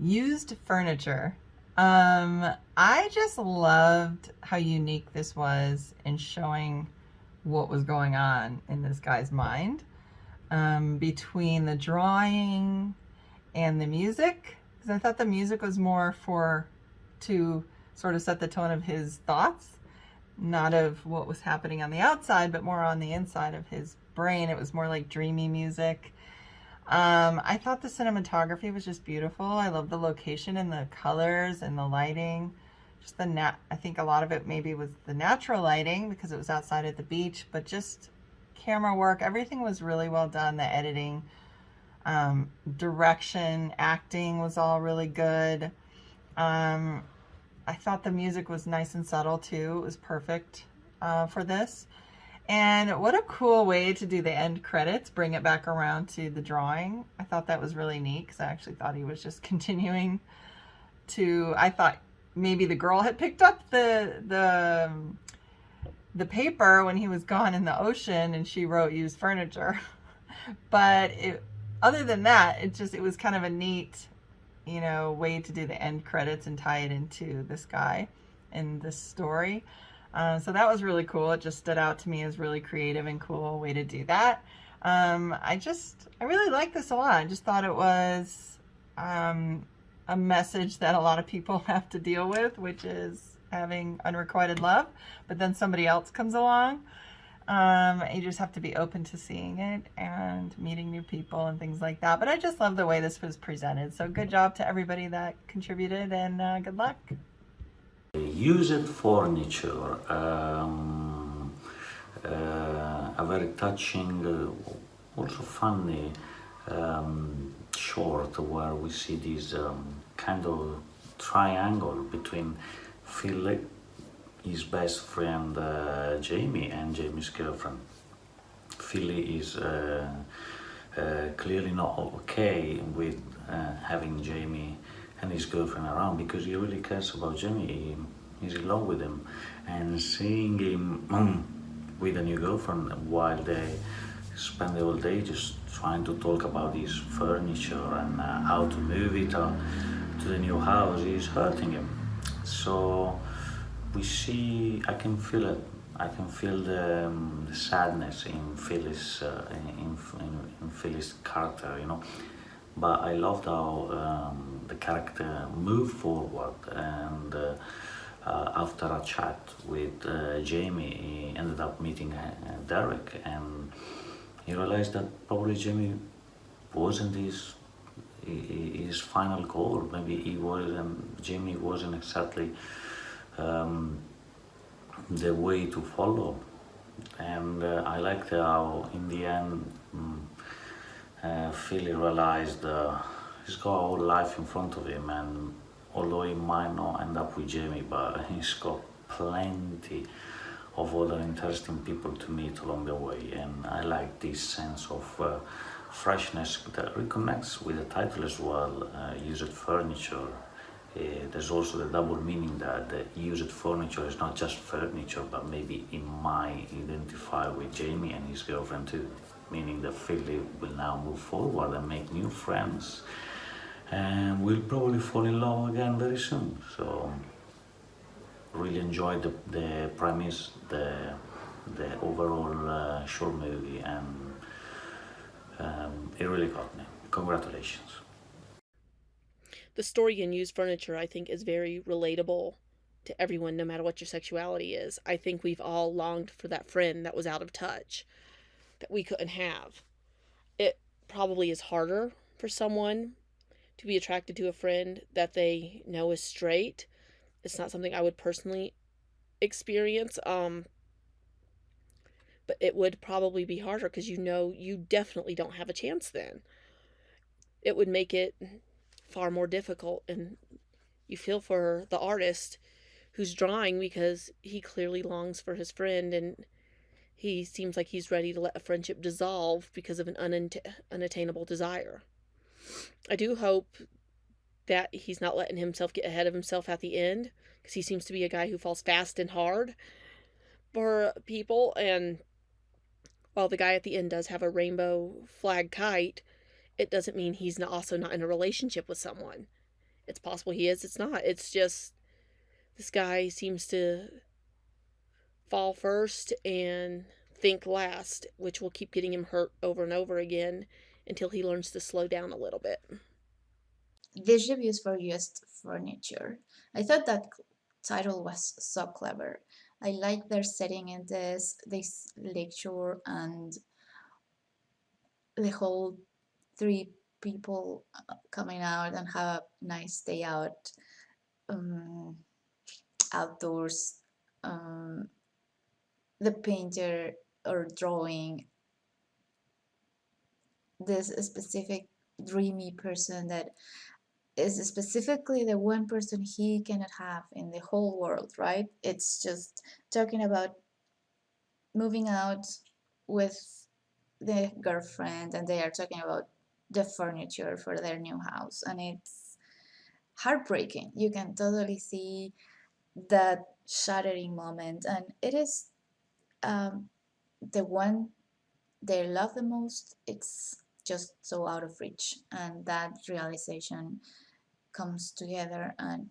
Used furniture. I just loved how unique this was in showing what was going on in this guy's mind, between the drawing and the music. Because I thought the music was more to sort of set the tone of his thoughts, not of what was happening on the outside, but more on the inside of his brain. It was more like dreamy music. I thought the cinematography was just beautiful. I love the location and the colors and the lighting. Just I think a lot of it maybe was the natural lighting because it was outside at the beach, but just camera work, everything was really well done. The editing, direction, acting was all really good. I thought the music was nice and subtle too. It was perfect for this. And what a cool way to do the end credits, bring it back around to the drawing. I thought that was really neat because I actually thought he was just continuing I thought maybe the girl had picked up the paper when he was gone in the ocean and she wrote used furniture. But other than that, it was kind of a neat, way to do the end credits and tie it into this guy and this story. So that was really cool. It just stood out to me as really creative and cool way to do that. I really like this a lot. I just thought it was a message that a lot of people have to deal with, which is having unrequited love, but then somebody else comes along. You just have to be open to seeing it and meeting new people and things like that. But I just love the way this was presented. So good job to everybody that contributed, and good luck. Used furniture, a very touching, also funny short where we see this kind of triangle between Philly, his best friend Jamie, and Jamie's girlfriend. Philly is clearly not okay with having Jamie and his girlfriend around because he really cares about Jamie. He's in love with him, and seeing him with a new girlfriend while they spend the whole day just trying to talk about his furniture and how to move it to the new house is hurting him. So I can feel it. I can feel the sadness in Phyllis, in Phyllis' character, But I loved how the character moved forward, and after a chat with Jamie, he ended up meeting Derek, and he realized that probably Jamie wasn't his final goal. Maybe Jamie wasn't exactly the way to follow. And I liked how in the end Philly realized he's got a whole life in front of him, and although he might not end up with Jamie, but he's got plenty of other interesting people to meet along the way. And I like this sense of freshness that reconnects with the title as well, used furniture. There's also the double meaning that the used furniture is not just furniture, but maybe it might identify with Jamie and his girlfriend too, meaning that Philly will now move forward and make new friends and will probably fall in love again very soon. So really enjoyed the premise, the overall short movie, and it really got me. Congratulations. The story in used furniture, I think, is very relatable to everyone, no matter what your sexuality is. I think we've all longed for that friend that was out of touch, that we couldn't have. It probably is harder for someone to be attracted to a friend that they know is straight. It's not something I would personally experience, but it would probably be harder because you definitely don't have a chance then. It would make it far more difficult, and you feel for the artist who's drawing because he clearly longs for his friend, and he seems like he's ready to let a friendship dissolve because of an unattainable desire. I do hope that he's not letting himself get ahead of himself at the end, because he seems to be a guy who falls fast and hard for people. And while the guy at the end does have a rainbow flag kite, it doesn't mean he's also not in a relationship with someone. It's possible he is, it's not. It's just this guy seems to fall first and think last, which will keep getting him hurt over and over again until he learns to slow down a little bit. These reviews for used furniture. I thought that title was so clever. I like their setting in this lecture and the whole three people coming out and have a nice day out um, outdoors. Um, the painter or drawing this specific dreamy person that is specifically the one person he cannot have in the whole world, right? It's just talking about moving out with the girlfriend, and they are talking about the furniture for their new house, and it's heartbreaking. You can totally see that shattering moment, and it is um, the one they love the most. It's just so out of reach, and that realization comes together and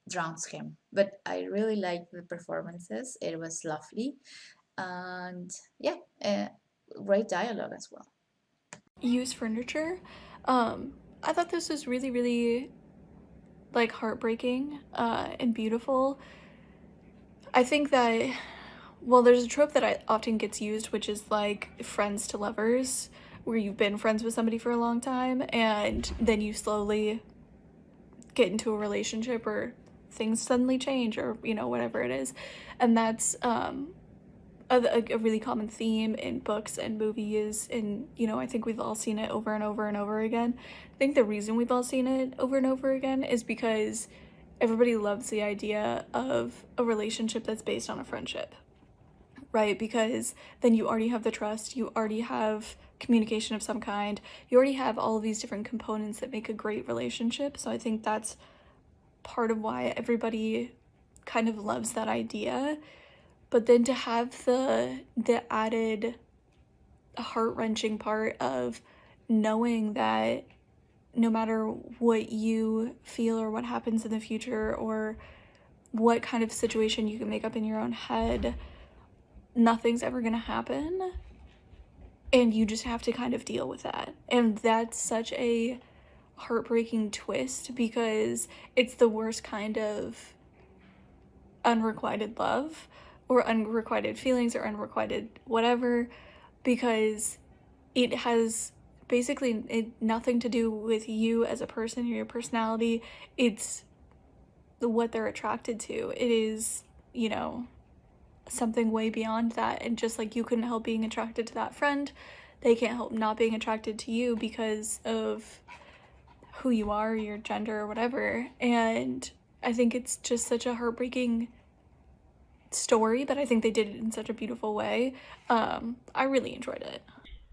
drowns him. But I really liked the performances. It was lovely, and yeah, great dialogue as well. Used furniture. I thought this was really, really like heartbreaking and beautiful. I think that, well, there's a trope that often gets used, which is like friends to lovers, where you've been friends with somebody for a long time and then you slowly get into a relationship or things suddenly change or, you know, whatever it is. And that's a really common theme in books and movies, and you know, I think we've all seen it over and over and over again. I think the reason we've all seen it over and over again is because everybody loves the idea of a relationship that's based on a friendship, right? Because then you already have the trust, you already have communication of some kind, you already have all of these different components that make a great relationship. So I think that's part of why everybody kind of loves that idea. But then to have the added heart-wrenching part of knowing that no matter what you feel or what happens in the future or what kind of situation you can make up in your own head, nothing's ever going to happen, and you just have to kind of deal with that. And that's such a heartbreaking twist because it's the worst kind of unrequited love or unrequited feelings or unrequited whatever, because it has basically nothing to do with you as a person or your personality. It's what they're attracted to. It is, you know, something way beyond that. And just like you couldn't help being attracted to that friend, they can't help not being attracted to you because of who you are, your gender, or whatever. And I think it's just such a heartbreaking story, but I think they did it in such a beautiful way. I really enjoyed it.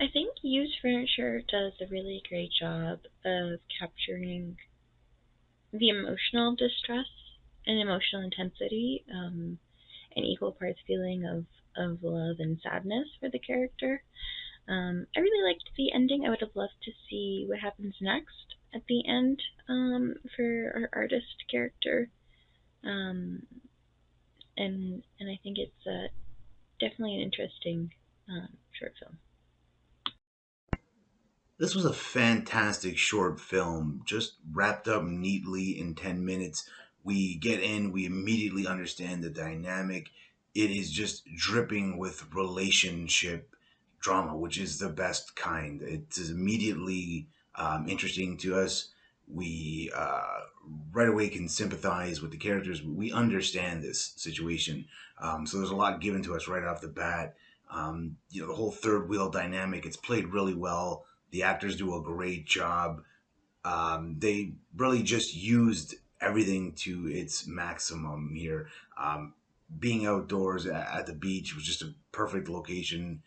I think used furniture does a really great job of capturing the emotional distress and emotional intensity, and equal parts feeling of love and sadness for the character. I really liked the ending. I would have loved to see what happens next at the end, for our artist character. Um, and I think it's definitely an interesting short film. This was a fantastic short film, just wrapped up neatly in 10 minutes. We get in, we immediately understand the dynamic. It is just dripping with relationship drama, which is the best kind. It is immediately interesting to us. We right away can sympathize with the characters. We understand this situation. So there's a lot given to us right off the bat. The whole third wheel dynamic, it's played really well. The actors do a great job. They really just used everything to its maximum here. Being outdoors at the beach was just a perfect location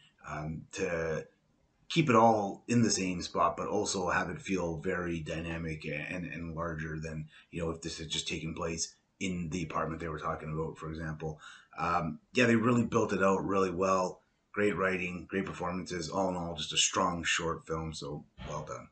to keep it all in the same spot, but also have it feel very dynamic and larger than, if this had just taken place in the apartment they were talking about, for example. Yeah, they really built it out really well. Great writing, great performances. All in all, just a strong short film. So well done.